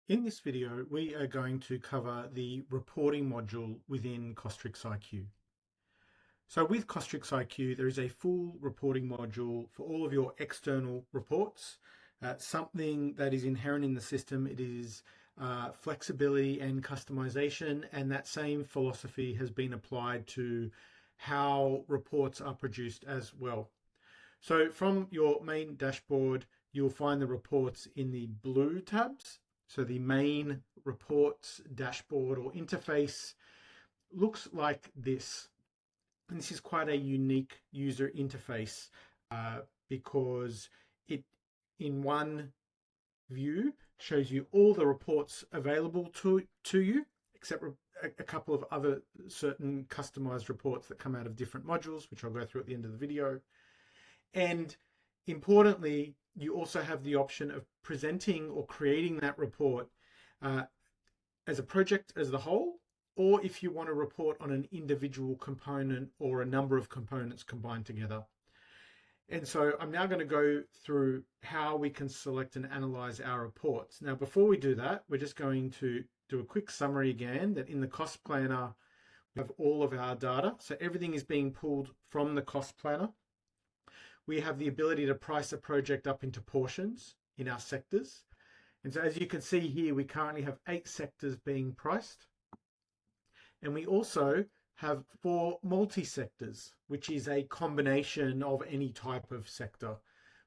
In this video, we are going to cover the reporting module within CostrixIQ. So with CostrixIQ, there is a full reporting module for all of your external reports. Something that is inherent in the system. It is flexibility and customization, and that same philosophy has been applied to how reports are produced as well. So from your main dashboard, you'll find the reports in the blue tabs. So the main reports dashboard or interface looks like this. And this is quite a unique user interface because it, in one view, shows you all the reports available to you, except a couple of other certain customized reports that come out of different modules, which I'll go through at the end of the video. And importantly, you also have the option of presenting or creating that report as a project as the whole, or if you want to report on an individual component or a number of components combined together. And so I'm now going to go through how we can select and analyze our reports. Now, before we do that, we're just going to do a quick summary again that in the cost planner, we have all of our data. So everything is being pulled from the cost planner. We have the ability to price a project up into portions in our sectors. And so as you can see here, we currently have 8 sectors being priced. And we also have 4 multi-sectors, which is a combination of any type of sector.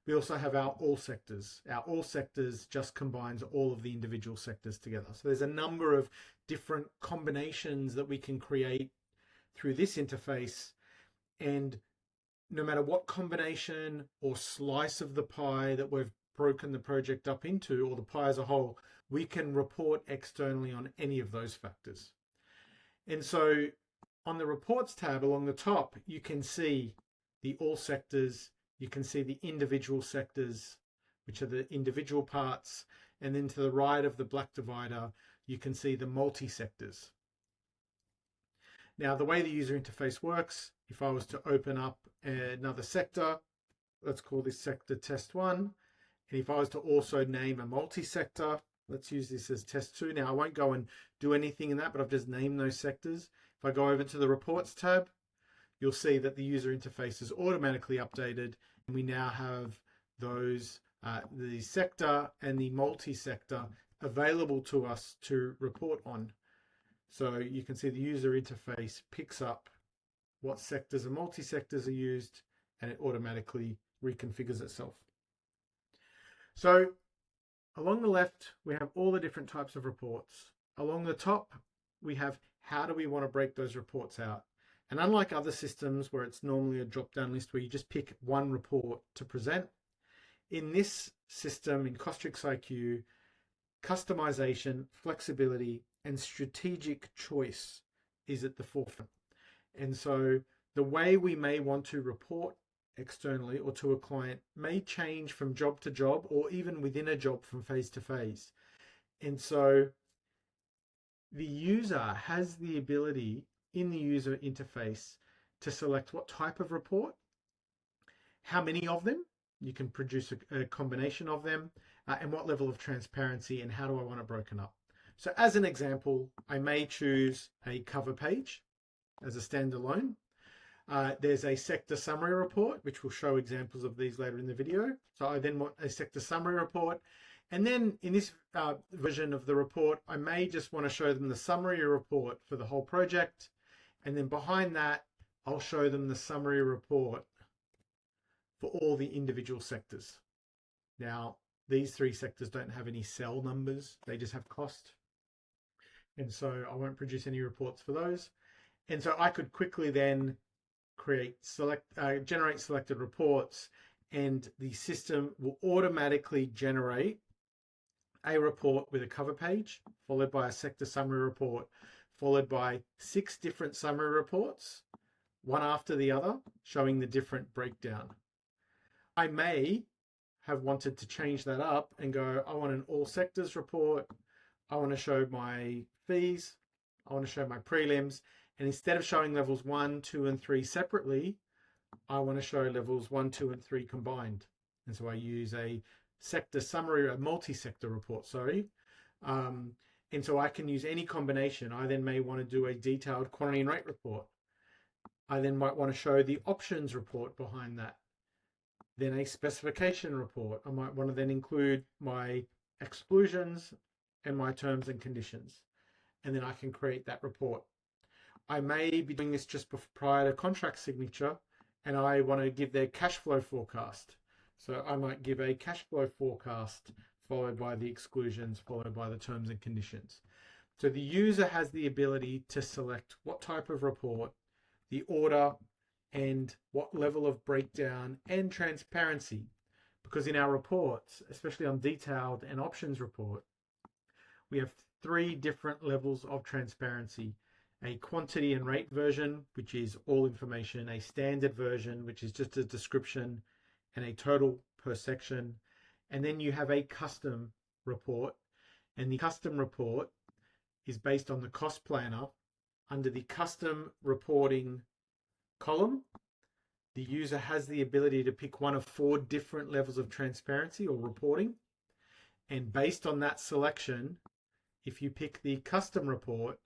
We also have our all sectors. Our all sectors just combines all of the individual sectors together. So there's a number of different combinations that we can create through this interface. And no matter what combination or slice of the pie that we've broken the project up into, or the pie as a whole, we can report externally on any of those factors. And so on the reports tab along the top, you can see the all sectors, you can see the individual sectors, which are the individual parts, and then to the right of the black divider, you can see the multi-sectors. Now, the way the user interface works, if I was to open up another sector, let's call this sector test 1. And if I was to also name a multi-sector, let's use this as test 2. Now, I won't go and do anything in that, but I've just named those sectors. If I go over to the reports tab, you'll see that the user interface is automatically updated. And we now have those, the sector and the multi-sector available to us to report on. So you can see the user interface picks up what sectors and multi-sectors are used, and it automatically reconfigures itself. So along the left, we have all the different types of reports. Along the top, we have how do we want to break those reports out. And unlike other systems where it's normally a drop-down list where you just pick one report to present, in this system, in CostrixIQ, customization, flexibility, and strategic choice is at the forefront. And so the way we may want to report externally or to a client may change from job to job, or even within a job from phase to phase. And so the user has the ability in the user interface to select what type of report, how many of them, you can produce a combination of them, and what level of transparency, and how do I want it broken up. So as an example, I may choose a cover page as a standalone. There's a sector summary report, which will show examples of these later in the video. So I then want a sector summary report. And then in this version of the report, I may just want to show them the summary report for the whole project. And then behind that, I'll show them the summary report for all the individual sectors. Now, these 3 sectors don't have any cell numbers. They just have cost. And so I won't produce any reports for those. And so I could quickly then generate selected reports, and the system will automatically generate a report with a cover page, followed by a sector summary report, followed by 6 different summary reports, one after the other, showing the different breakdown. I may have wanted to change that up and go, I want an all sectors report. I want to show my fees. I want to show my prelims. And instead of showing levels 1, 2, and 3 separately, I want to show levels 1, 2, and 3 combined. And so I use a sector summary, a multi-sector report, sorry, And so I can use any combination. I then may want to do a detailed quantity and rate report. I then might want to show the options report behind that. Then a specification report. I might want to then include my exclusions and my terms and conditions. And then I can create that report. I may be doing this just prior to contract signature, and I want to give their cash flow forecast. So I might give a cash flow forecast followed by the exclusions, followed by the terms and conditions. So the user has the ability to select what type of report, the order, and what level of breakdown and transparency. Because in our reports, especially on detailed and options report, we have 3 different levels of transparency. A quantity and rate version, which is all information, a standard version, which is just a description, and a total per section. And then you have a custom report, and the custom report is based on the cost planner. Under the custom reporting column, the user has the ability to pick one of 4 different levels of transparency or reporting. And based on that selection, if you pick the custom report,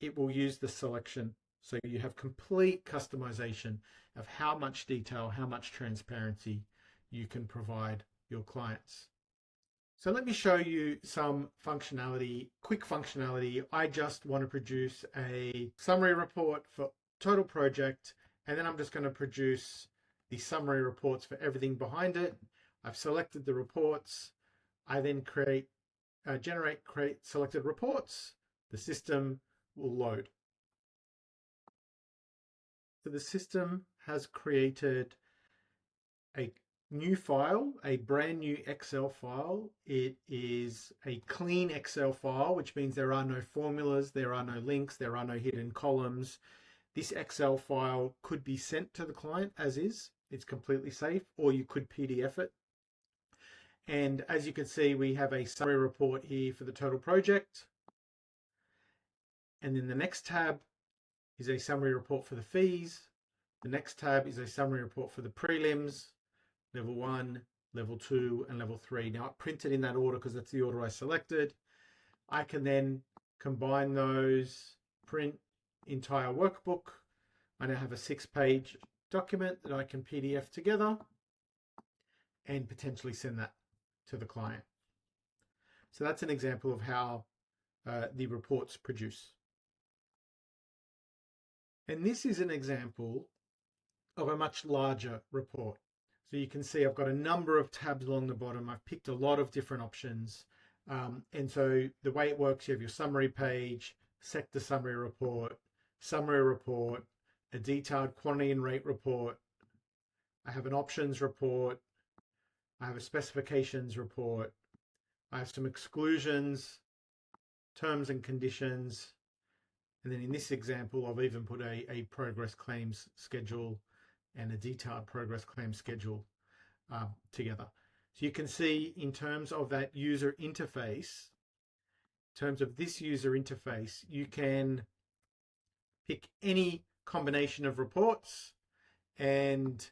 it will use the selection. So you have complete customization of how much detail, how much transparency you can provide your clients. So let me show you some functionality, quick functionality. I just want to produce a summary report for total project, and then I'm just going to produce the summary reports for everything behind it. I've selected the reports. I then create selected reports. The system will load. So the system has created a new file, a brand new Excel file. It is a clean Excel file, which means there are no formulas, there are no links, there are no hidden columns. This Excel file could be sent to the client as is. It's completely safe, or you could PDF it. And as you can see, we have a summary report here for the total project. And then the next tab is a summary report for the fees. The next tab is a summary report for the prelims, level 1, level 2, and level 3. Now, I printed in that order because that's the order I selected. I can then combine those, print entire workbook. I now have a 6-page document that I can PDF together and potentially send that to the client. So that's an example of how the reports produce. And this is an example of a much larger report. So you can see I've got a number of tabs along the bottom. I've picked a lot of different options. And so the way it works, you have your summary page, sector summary report, a detailed quantity and rate report. I have an options report. I have a specifications report. I have some exclusions, terms and conditions. And then in this example, I've even put a progress claims schedule and a detailed progress claim schedule together. So you can see in terms of that user interface, in terms of this user interface, you can pick any combination of reports and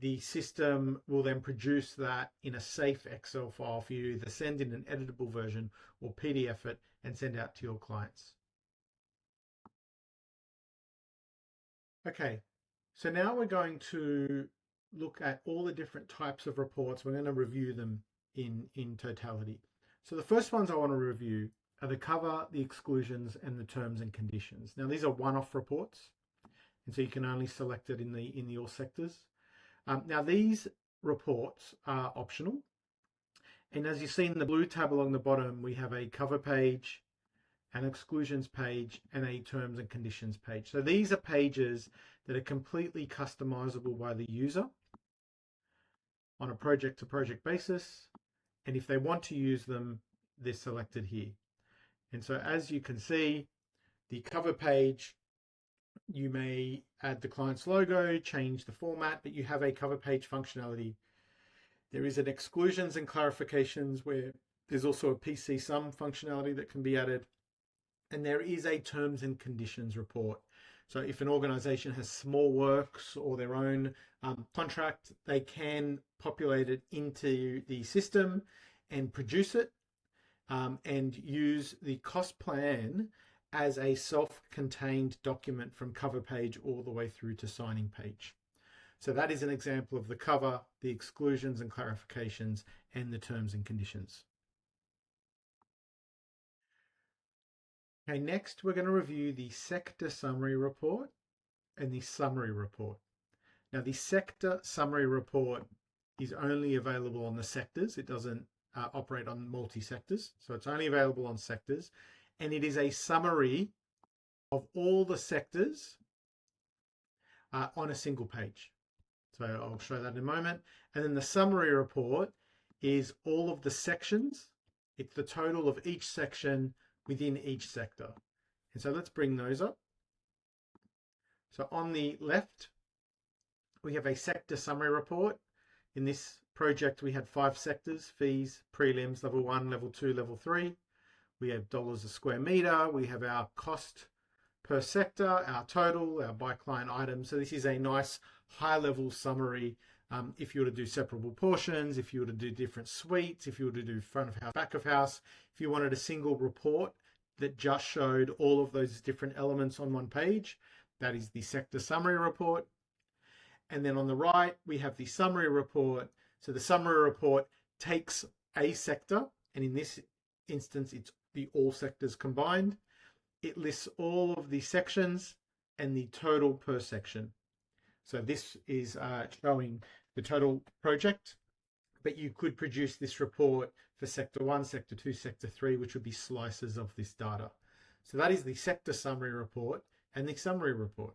the system will then produce that in a safe Excel file for you, either send in an editable version or PDF it and send out to your clients. Okay, so now we're going to look at all the different types of reports. We're going to review them in totality. So the first ones I want to review are the cover, the exclusions, and the terms and conditions. Now these are one-off reports, and so you can only select it in the all sectors. Now these reports are optional, and as you see in the blue tab along the bottom, we have a cover page, an exclusions page, and a terms and conditions page. So these are pages that are completely customizable by the user on a project to project basis. And if they want to use them, they're selected here. And so as you can see, the cover page, you may add the client's logo, change the format, but you have a cover page functionality. There is an exclusions and clarifications where there's also a PC sum functionality that can be added. And there is a terms and conditions report. So if an organization has small works or their own contract, they can populate it into the system and produce it. and use the cost plan as a self-contained document from cover page all the way through to signing page. So that is an example of the cover, the exclusions and clarifications, and the terms and conditions. Okay, next we're going to review the sector summary report and the summary report. Now the sector summary report is only available on the sectors. It doesn't operate on multi-sectors. So it's only available on sectors. And it is a summary of all the sectors on a single page. So I'll show that in a moment. And then the summary report is all of the sections. It's the total of each section within each sector. And so let's bring those up. So on the left, we have a sector summary report. In this project, we had 5 sectors: fees, prelims, level 1, level 2, level 3. We have dollars a square meter. We have our cost per sector, our total, our by client items. So this is a nice high-level summary. If you were to do separable portions, if you were to do different suites, if you were to do front of house, back of house, if you wanted a single report that just showed all of those different elements on one page, that is the sector summary report. And then on the right, we have the summary report. So the summary report takes a sector, and in this instance, it's the all sectors combined. It lists all of the sections and the total per section. So this is showing the total project, but you could produce this report for sector 1, sector 2, sector 3, which would be slices of this data. So that is the sector summary report and the summary report.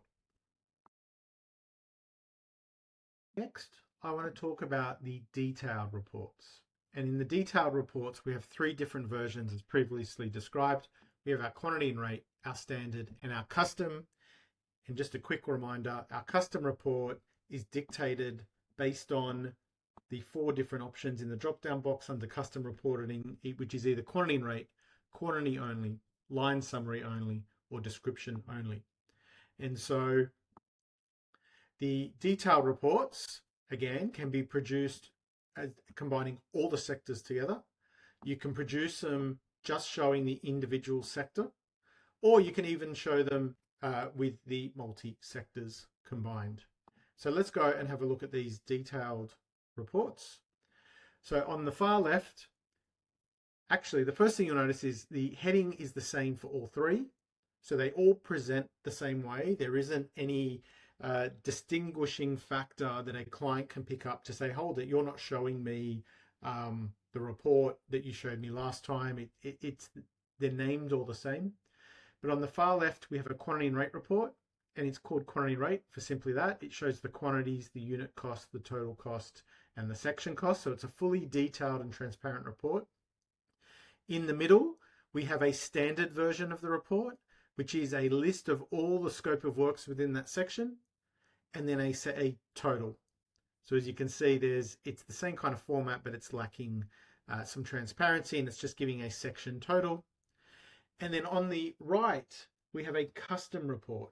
Next, I want to talk about the detailed reports. And in the detailed reports, we have 3 different versions as previously described. We have our quantity and rate, our standard, and our custom. And just a quick reminder, our custom report is dictated based on the 4 different options in the drop-down box under custom reporting, which is either quantity and rate, quantity only, line summary only, or description only. And so the detailed reports, again, can be produced as combining all the sectors together. You can produce them just showing the individual sector, or you can even show them with the multi-sectors combined. So let's go and have a look at these detailed reports. So on the far left, actually, the first thing you'll notice is the heading is the same for all 3. So they all present the same way. There isn't any distinguishing factor that a client can pick up to say, hold it, you're not showing me the report that you showed me last time. They're named all the same. But on the far left, we have a quantity and rate report, and it's called quantity rate for simply that. It shows the quantities, the unit cost, the total cost, and the section cost. So it's a fully detailed and transparent report. In the middle, we have a standard version of the report, which is a list of all the scope of works within that section, and then a total. So as you can see, it's the same kind of format, but it's lacking some transparency, and it's just giving a section total. And then on the right, we have a custom report.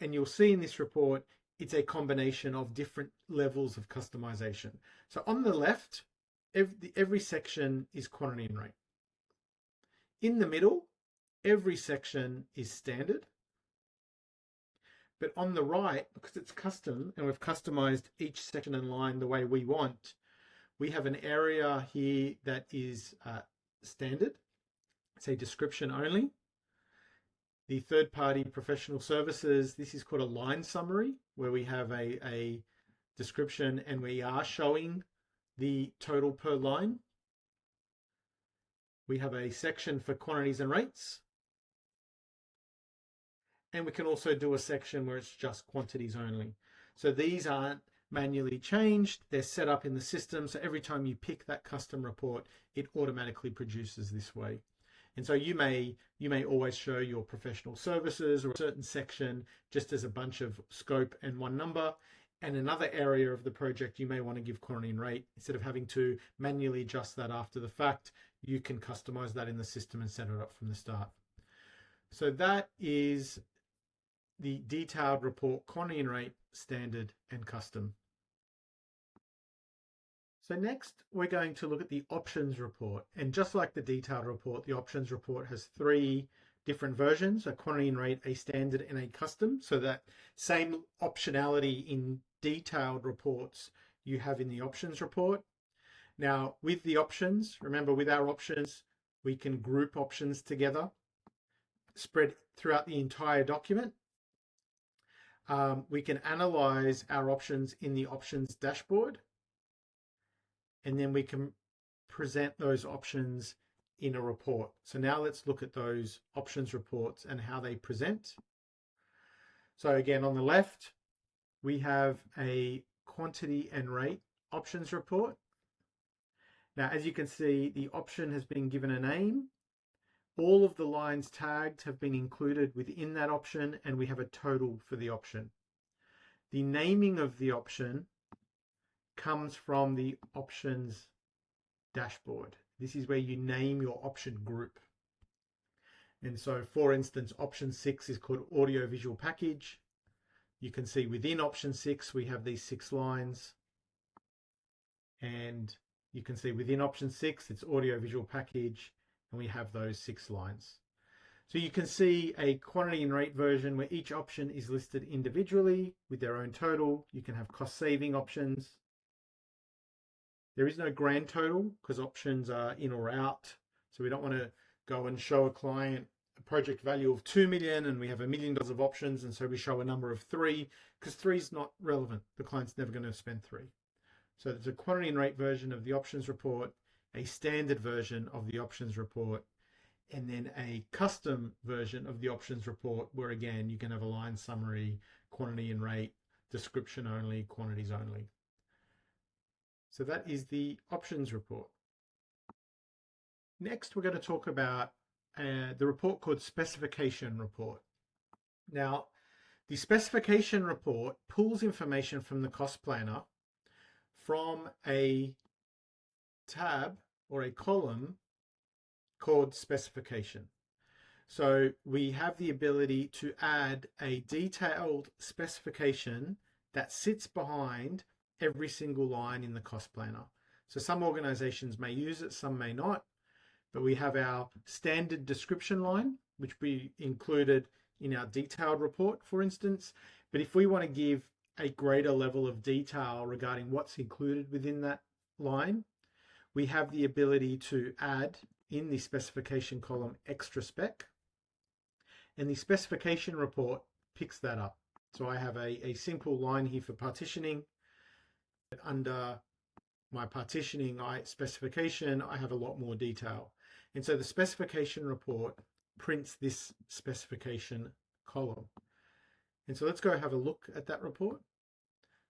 And you'll see in this report, it's a combination of different levels of customization. So on the left, every section is quantity and rate. In the middle, every section is standard. But on the right, because it's custom and we've customized each section and line the way we want, we have an area here that is standard. It's a description only. The third-party professional services, this is called a line summary, where we have a description and we are showing the total per line. We have a section for quantities and rates. And we can also do a section where it's just quantities only. So these aren't manually changed. They're set up in the system. So every time you pick that custom report, it automatically produces this way. And so you may always show your professional services or a certain section just as a bunch of scope and one number. And another area of the project, you may want to give quantity and rate. Instead of having to manually adjust that after the fact, you can customize that in the system and set it up from the start. So that is the detailed report, quantity and rate, standard, and custom. So next we're going to look at the options report. And just like the detailed report, the options report has three different versions: a quantity and rate, a standard, and a custom. So that same optionality in detailed reports you have in the options report. Now with the options, remember with our options, we can group options together, spread throughout the entire document. We can analyze our options in the options dashboard, and then we can present those options in a report. So now let's look at those options reports and how they present. So again, on the left, we have a quantity and rate options report. Now, as you can see, the option has been given a name. All of the lines tagged have been included within that option, and we have a total for the option. The naming of the option comes from the options dashboard. This is where you name your option group. And so, for instance, option 6 is called audiovisual package. You can see within option 6, we have these 6 lines. And you can see within option 6, it's audiovisual package, and we have those 6 lines. So you can see a quantity and rate version where each option is listed individually with their own total. You can have cost saving options. There is no grand total because options are in or out. So we don't want to go and show a client a project value of 2 million and we have $1 million of options. And so we show a number of 3 because 3 is not relevant. The client's never going to spend 3. So there's a quantity and rate version of the options report, a standard version of the options report, and then a custom version of the options report where again you can have a line summary, quantity and rate, description only, quantities only. So that is the options report. Next we're going to talk about the report called Specification report. Now the Specification report pulls information from the cost planner from a tab or a column called Specification. So we have the ability to add a detailed specification that sits behind every single line in the cost planner. So some organizations may use it, some may not, but we have our standard description line, which we included in our detailed report, for instance. But if we want to give a greater level of detail regarding what's included within that line, we have the ability to add in the specification column extra spec, and the specification report picks that up. So I have a simple line here for partitioning. Under my partitioning specification, I have a lot more detail. And so the specification report prints this specification column. And so let's go have a look at that report.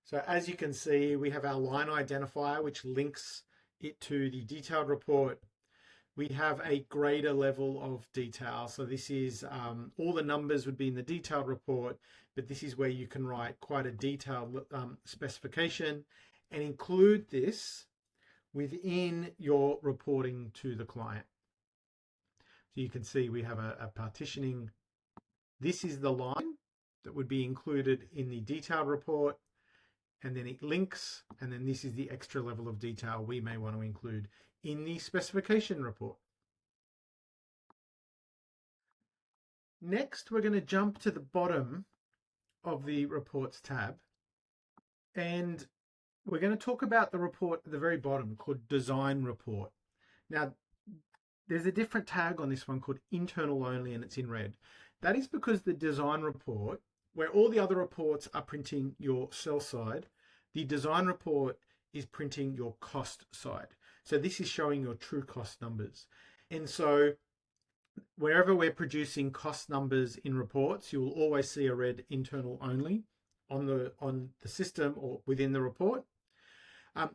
So as you can see, we have our line identifier, which links it to the detailed report. We have a greater level of detail. So this is all the numbers would be in the detailed report, but this is where you can write quite a detailed specification and include this within your reporting to the client. So you can see we have a partitioning. This is the line that would be included in the detailed report, and then it links, and then this is the extra level of detail we may want to include in the specification report. Next, we're going to jump to the bottom of the reports tab, and we're going to talk about the report at the very bottom called design report. Now, there's a different tag on this one called internal only, and it's in red. That is because the design report, where all the other reports are printing your sell side, the design report is printing your cost side. So this is showing your true cost numbers. And so wherever we're producing cost numbers in reports, you will always see a red internal only on the system or within the report.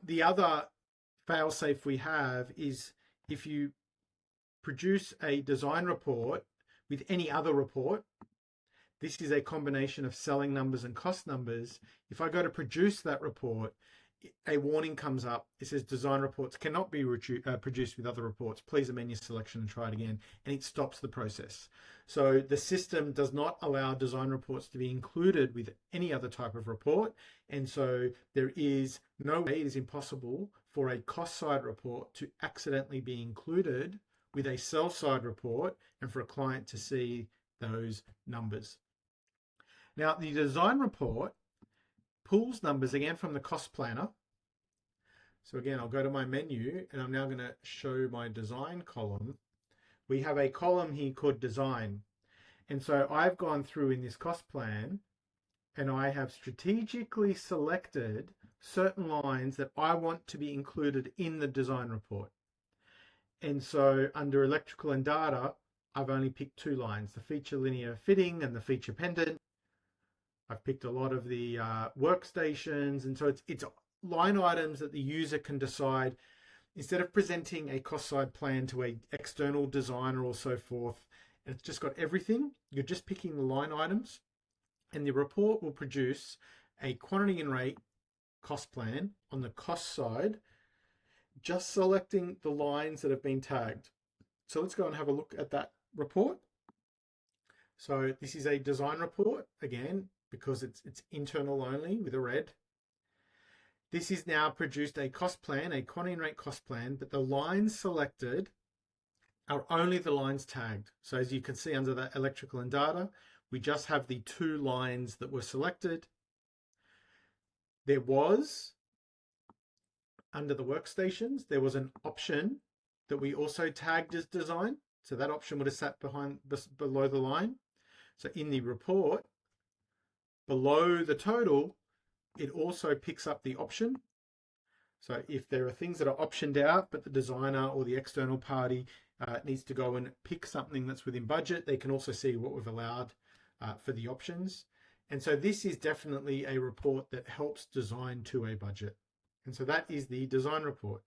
The other fail-safe we have is if you produce a design report with any other report, this is a combination of selling numbers and cost numbers. If I go to produce that report, a warning comes up. It says design reports cannot be produced with other reports. Please amend your selection and try it again. And it stops the process. So the system does not allow design reports to be included with any other type of report. And so there is no way, it is impossible for a cost side report to accidentally be included with a sell side report and for a client to see those numbers. Now, the design report pulls numbers again from the cost planner. So again, I'll go to my menu and I'm now going to show my design column. We have a column here called design. And so I've gone through in this cost plan and I have strategically selected certain lines that I want to be included in the design report. And so under electrical and data, I've only picked two lines, the feature linear fitting and the feature pendant. I've picked a lot of the workstations. And so it's line items that the user can decide, instead of presenting a cost side plan to an external designer or so forth, and it's just got everything, you're just picking the line items, and the report will produce a quantity and rate cost plan on the cost side, just selecting the lines that have been tagged. So let's go and have a look at that report. So this is a design report, again, because it's internal only with a red. This is now produced a cost plan, a quantity and rate cost plan, but the lines selected are only the lines tagged. So as you can see under that electrical and data, we just have the two lines that were selected. There was, under the workstations, there was an option that we also tagged as design. So that option would have sat below the line. So in the report, below the total, it also picks up the option. So if there are things that are optioned out, but the designer or the external party needs to go and pick something that's within budget, they can also see what we've allowed for the options. And so this is definitely a report that helps design to a budget. And so that is the design report.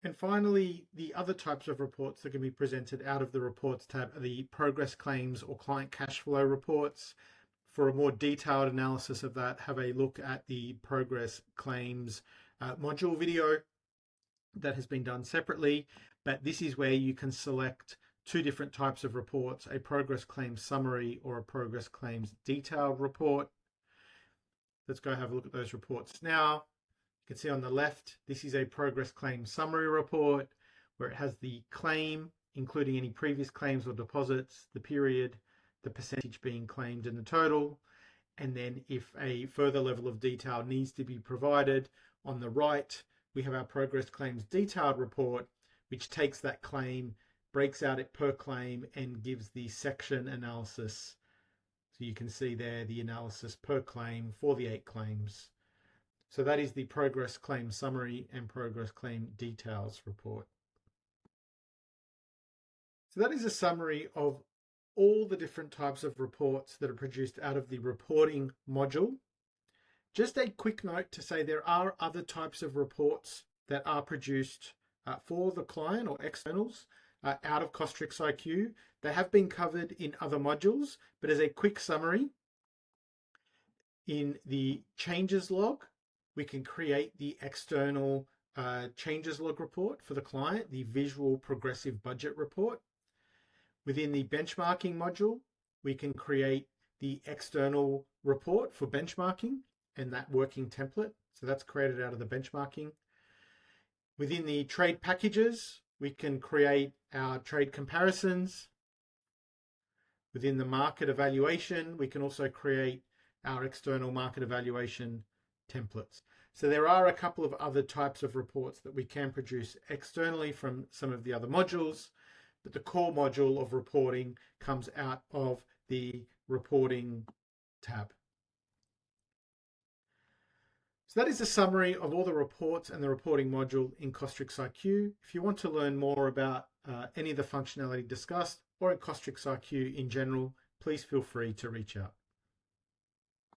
And finally, the other types of reports that can be presented out of the reports tab are the progress claims or client cash flow reports. For a more detailed analysis of that, have a look at the progress claims module video that has been done separately. But this is where you can select two different types of reports, a progress claims summary or a progress claims detailed report. Let's go have a look at those reports now. You can see on the left, this is a progress claim summary report where it has the claim, including any previous claims or deposits, the period, the percentage being claimed in the total. And then if a further level of detail needs to be provided, on the right, we have our progress claims detailed report, which takes that claim, breaks out it per claim and gives the section analysis. So you can see there the analysis per claim for the 8 claims. So that is the progress claim summary and progress claim details report. So that is a summary of all the different types of reports that are produced out of the reporting module. Just a quick note to say there are other types of reports that are produced for the client or externals out of CostrixIQ. They have been covered in other modules, but as a quick summary, in the changes log, we can create the external changes log report for the client, the visual progressive budget report. Within the benchmarking module, we can create the external report for benchmarking and that working template. So that's created out of the benchmarking. Within the trade packages, we can create our trade comparisons. Within the market evaluation, we can also create our external market evaluation templates. So there are a couple of other types of reports that we can produce externally from some of the other modules, but the core module of reporting comes out of the reporting tab. So that is a summary of all the reports and the reporting module in CostrixIQ. If you want to learn more about any of the functionality discussed or in CostrixIQ in general, please feel free to reach out.